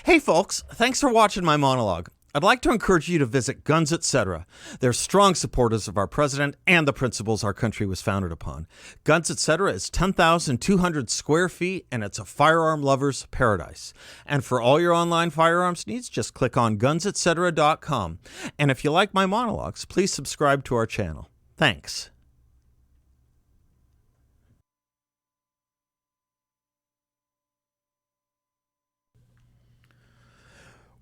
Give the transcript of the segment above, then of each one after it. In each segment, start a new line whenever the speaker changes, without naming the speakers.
Hey folks, thanks for watching my monologue. I'd like to encourage you to visit Guns Etc. They're strong supporters of our president and the principles our country was founded upon. Guns Etc. is 10,200 square feet and it's a firearm lover's paradise. And for all your online firearms needs, just click on gunsetc.com. And if you like my monologues, please subscribe to our channel. Thanks.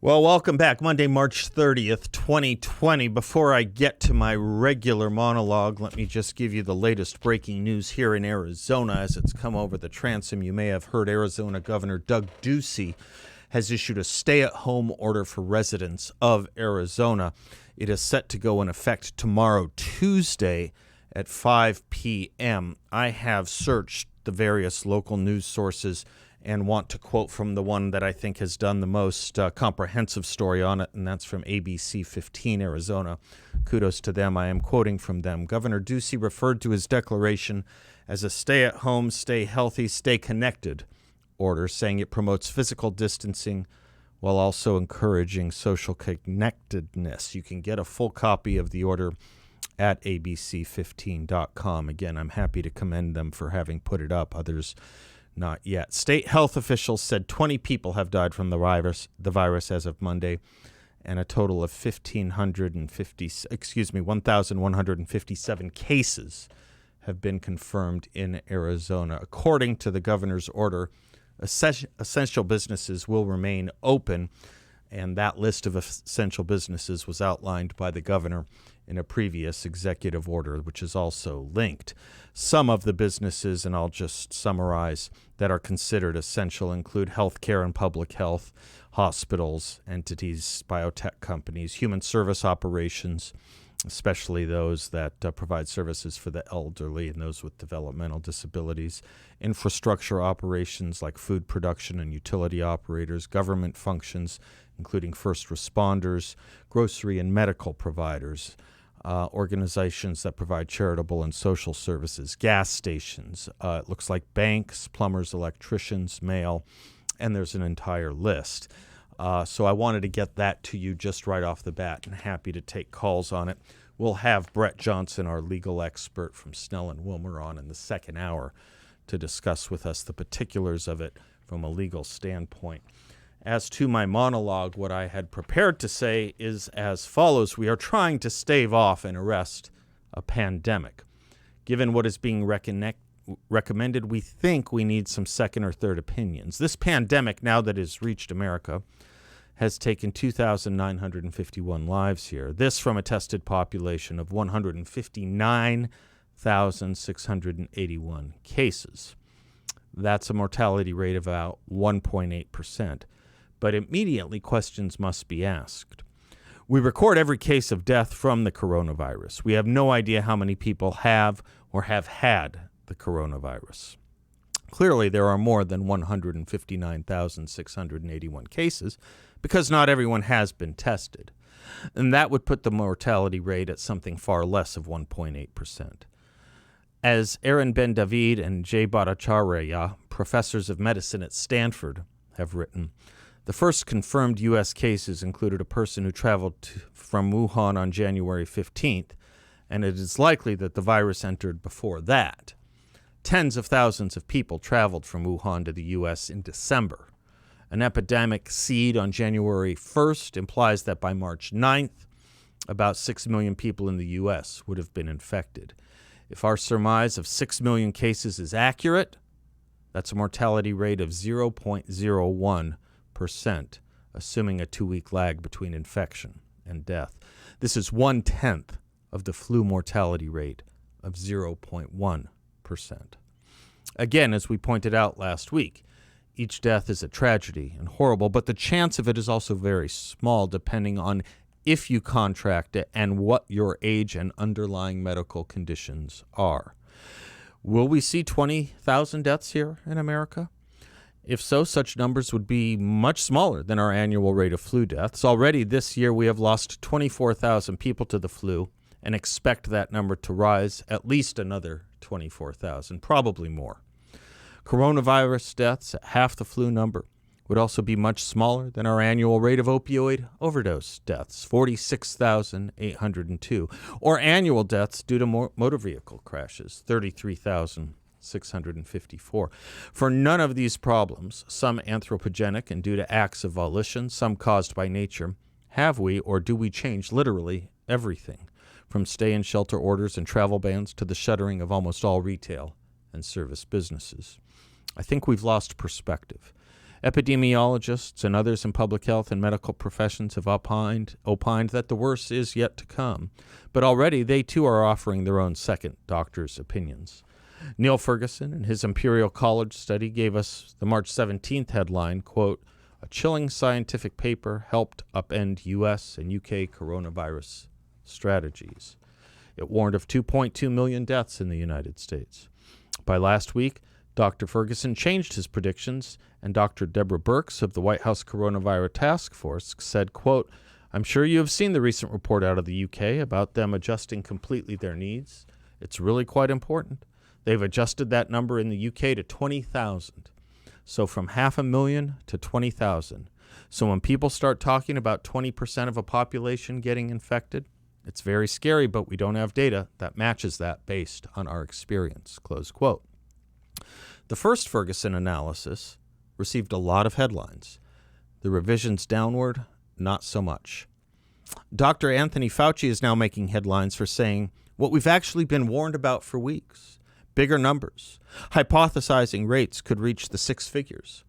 Well, welcome back. Monday, March 30th, 2020. Before I get to my regular monologue, let me just give you the latest breaking news here in Arizona as it's come over the transom. You may have heard Arizona Governor Doug Ducey has issued a stay-at-home order for residents of Arizona. It is set to go in effect tomorrow, Tuesday, at 5 p.m. I have searched the various local news sources and want to quote from the one that I think has done the most comprehensive story on it, and that's from ABC 15 Arizona. Kudos to them. I am quoting from them. Governor Ducey referred to his declaration as a stay-at-home, stay healthy, stay connected order, saying it promotes physical distancing while also encouraging social connectedness. You can get a full copy of the order at abc15.com. Again, I'm happy to commend them for having put it up. Others not yet. State health officials said 20 people have died from the virus as of Monday, and a total of 1,157 cases have been confirmed in Arizona. According to the governor's order, essential businesses will remain open, and that list of essential businesses was outlined by the governor in a previous executive order, which is also linked. Some of the businesses, and I'll just summarize, that are considered essential include healthcare and public health, hospitals, entities, biotech companies, human service operations, especially those that provide services for the elderly and those with developmental disabilities, infrastructure operations like food production and utility operators, government functions, including first responders, grocery and medical providers, organizations that provide charitable and social services, gas stations, it looks like banks, plumbers, electricians, mail, and there's an entire list. So I wanted to get that to you just right off the bat, and happy to take calls on it. We'll have Brett Johnson, our legal expert from Snell and Wilmer, on in the second hour to discuss with us the particulars of it from a legal standpoint. As to my monologue, what I had prepared to say is as follows. We are trying to stave off and arrest a pandemic. Given what is being recommended, we think we need some second or third opinions. This pandemic, now that it has reached America, has taken 2,951 lives here. This from a tested population of 159,681 cases. That's a mortality rate of about 1.8%. But immediately questions must be asked. We record every case of death from the coronavirus. We have no idea how many people have or have had the coronavirus. Clearly, there are more than 159,681 cases because not everyone has been tested. And that would put the mortality rate at something far less of 1.8%. As Aaron Ben-David and Jay Bhattacharya, professors of medicine at Stanford, have written, the first confirmed U.S. cases included a person who traveled from Wuhan on January 15th, and it is likely that the virus entered before that. Tens of thousands of people traveled from Wuhan to the U.S. in December. An epidemic seed on January 1st implies that by March 9th, about 6 million people in the U.S. would have been infected. If our surmise of 6 million cases is accurate, that's a mortality rate of 0.01%, assuming a 2-week lag between infection and death. This is 1/10 of the flu mortality rate of 0.1%. Again, as we pointed out last week, each death is a tragedy and horrible, but the chance of it is also very small depending on if you contract it and what your age and underlying medical conditions are. Will we see 20,000 deaths here in America? If so, such numbers would be much smaller than our annual rate of flu deaths. Already this year, we have lost 24,000 people to the flu and expect that number to rise at least another 24,000, probably more. Coronavirus deaths at half the flu number would also be much smaller than our annual rate of opioid overdose deaths, 46,802, or annual deaths due to motor vehicle crashes, 33,654. For none of these problems, some anthropogenic and due to acts of volition, some caused by nature, have we or do we change literally everything, from stay-in-shelter orders and travel bans to the shuttering of almost all retail and service businesses. I think we've lost perspective. Epidemiologists and others in public health and medical professions have opined that the worst is yet to come, but already they too are offering their own second doctor's opinions. Neil Ferguson, in his Imperial College study, gave us the March 17th headline, quote, "A chilling scientific paper helped upend U.S. and U.K. coronavirus strategies." It warned of 2.2 million deaths in the United States. By last week, Dr. Ferguson changed his predictions, and Dr. Deborah Birx of the White House Coronavirus Task Force said, quote, "I'm sure you have seen the recent report out of the UK about them adjusting completely their needs. It's really quite important. They've adjusted that number in the UK to 20,000. So from 500,000 to 20,000. So when people start talking about 20% of a population getting infected, it's very scary, but we don't have data that matches that based on our experience," close quote. The first Ferguson analysis received a lot of headlines. The revisions downward, not so much. Dr. Anthony Fauci is now making headlines for saying what we've actually been warned about for weeks: bigger numbers, hypothesizing rates could reach the six figures.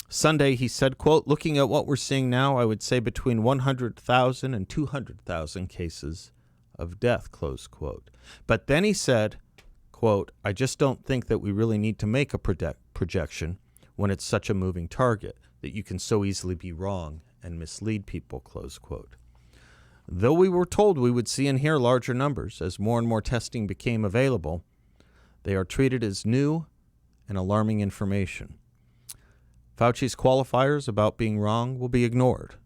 Sunday, he said, quote, "Looking at what we're seeing now, I would say between 100,000 and 200,000 cases of death," close quote. But then he said, quote, "I just don't think that we really need to make a projection when it's such a moving target that you can so easily be wrong and mislead people," close quote. Though we were told we would see and hear larger numbers as more and more testing became available, they are treated as new and alarming information. Fauci's qualifiers about being wrong will be ignored.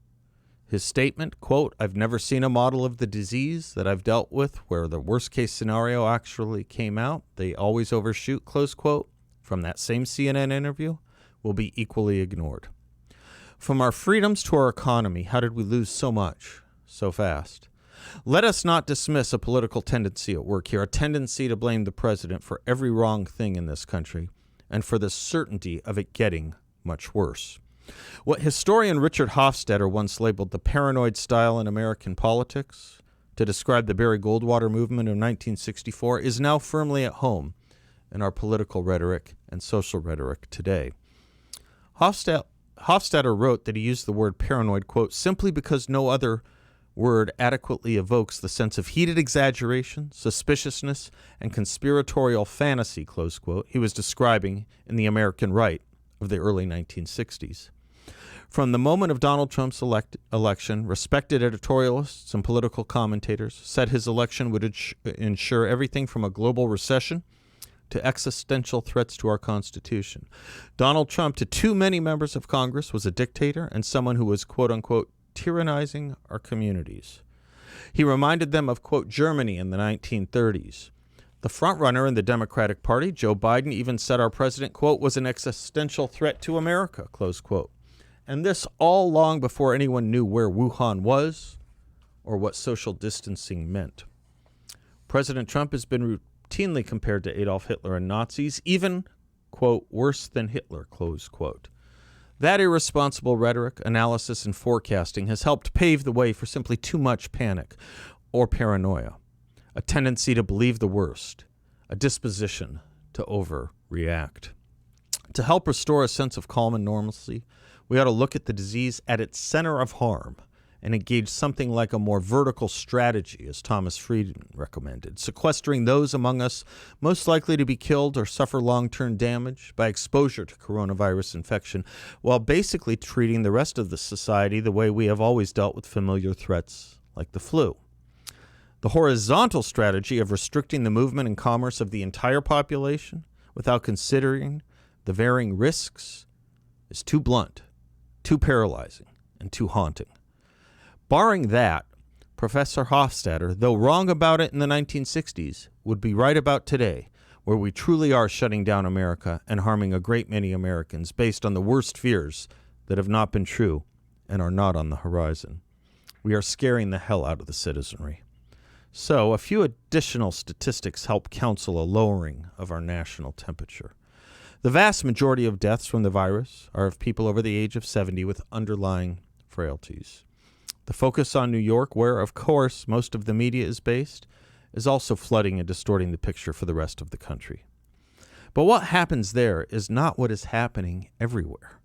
His statement, quote, "I've never seen a model of the disease that I've dealt with where the worst case scenario actually came out. They always overshoot," close quote, from that same CNN interview, will be equally ignored. From our freedoms to our economy, how did we lose so much so fast? Let us not dismiss a political tendency at work here, a tendency to blame the president for every wrong thing in this country and for the certainty of it getting much worse. What historian Richard Hofstadter once labeled the paranoid style in American politics to describe the Barry Goldwater movement of 1964 is now firmly at home in our political rhetoric and social rhetoric today. Hofstadter wrote that he used the word paranoid, quote, "simply because no other word adequately evokes the sense of heated exaggeration, suspiciousness, and conspiratorial fantasy," close quote, he was describing in the American right of the early 1960s. From the moment of Donald Trump's election, respected editorialists and political commentators said his election would ensure everything from a global recession to existential threats to our Constitution. Donald Trump, to too many members of Congress, was a dictator and someone who was, quote unquote, tyrannizing our communities. He reminded them of, quote, Germany in the 1930s. The frontrunner in the Democratic Party, Joe Biden, even said our president, quote, was an existential threat to America, close quote. And this all long before anyone knew where Wuhan was or what social distancing meant. President Trump has been routinely compared to Adolf Hitler and Nazis, even, quote, worse than Hitler, close quote. That irresponsible rhetoric, analysis, and forecasting has helped pave the way for simply too much panic or paranoia, a tendency to believe the worst, a disposition to overreact. To help restore a sense of calm and normalcy, we ought to look at the disease at its center of harm and engage something like a more vertical strategy, as Thomas Frieden recommended, sequestering those among us most likely to be killed or suffer long-term damage by exposure to coronavirus infection, while basically treating the rest of the society the way we have always dealt with familiar threats like the flu. The horizontal strategy of restricting the movement and commerce of the entire population without considering the varying risks is too blunt, too paralyzing, and too haunting. Barring that, Professor Hofstadter, though wrong about it in the 1960s, would be right about today, where we truly are shutting down America and harming a great many Americans based on the worst fears that have not been true and are not on the horizon. We are scaring the hell out of the citizenry. So, a few additional statistics help counsel a lowering of our national temperature. The vast majority of deaths from the virus are of people over the age of 70 with underlying frailties. The focus on New York, where, of course, most of the media is based, is also flooding and distorting the picture for the rest of the country. But what happens there is not what is happening everywhere.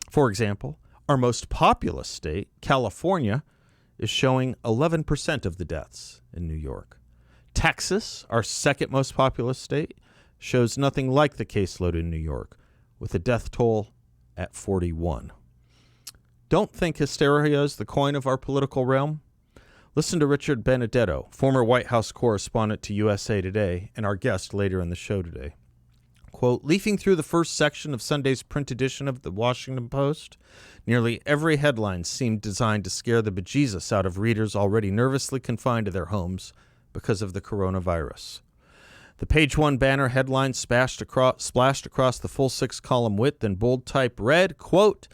For example, our most populous state, California, is showing 11% of the deaths in New York. Texas, our second most populous state, shows nothing like the caseload in New York, with a death toll at 41. Don't think hysteria is the coin of our political realm. Listen to Richard Benedetto, former White House correspondent to USA Today, and our guest later in the show today. Quote, leafing through the first section of Sunday's print edition of the Washington Post, nearly every headline seemed designed to scare the bejesus out of readers already nervously confined to their homes because of the coronavirus. The page one banner headline splashed across the full 6-column width in bold type read, quote,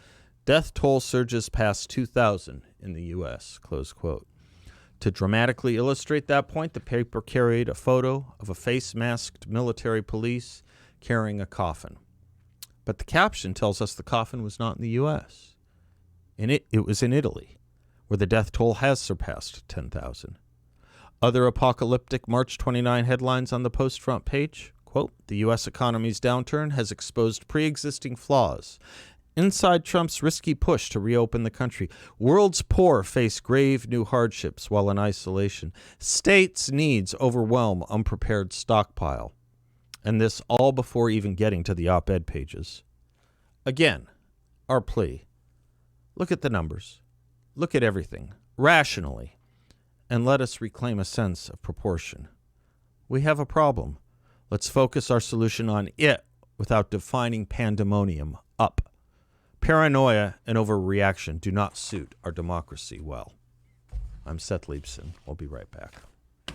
death toll surges past 2,000 in the U.S., close quote. To dramatically illustrate that point, the paper carried a photo of a face-masked military police carrying a coffin. But the caption tells us the coffin was not in the U.S. It was in Italy, where the death toll has surpassed 10,000. Other apocalyptic March 29 headlines on the Post front page, quote, the U.S. economy's downturn has exposed pre-existing flaws. Inside Trump's risky push to reopen the country, world's poor face grave new hardships while in isolation. States' needs overwhelm unprepared stockpile. And this all before even getting to the op-ed pages. Again, our plea. Look at the numbers. Look at everything, rationally, and let us reclaim a sense of proportion. We have a problem. Let's focus our solution on it without defining pandemonium up. Paranoia and overreaction do not suit our democracy well. I'm Seth Leibsohn. We'll be right back.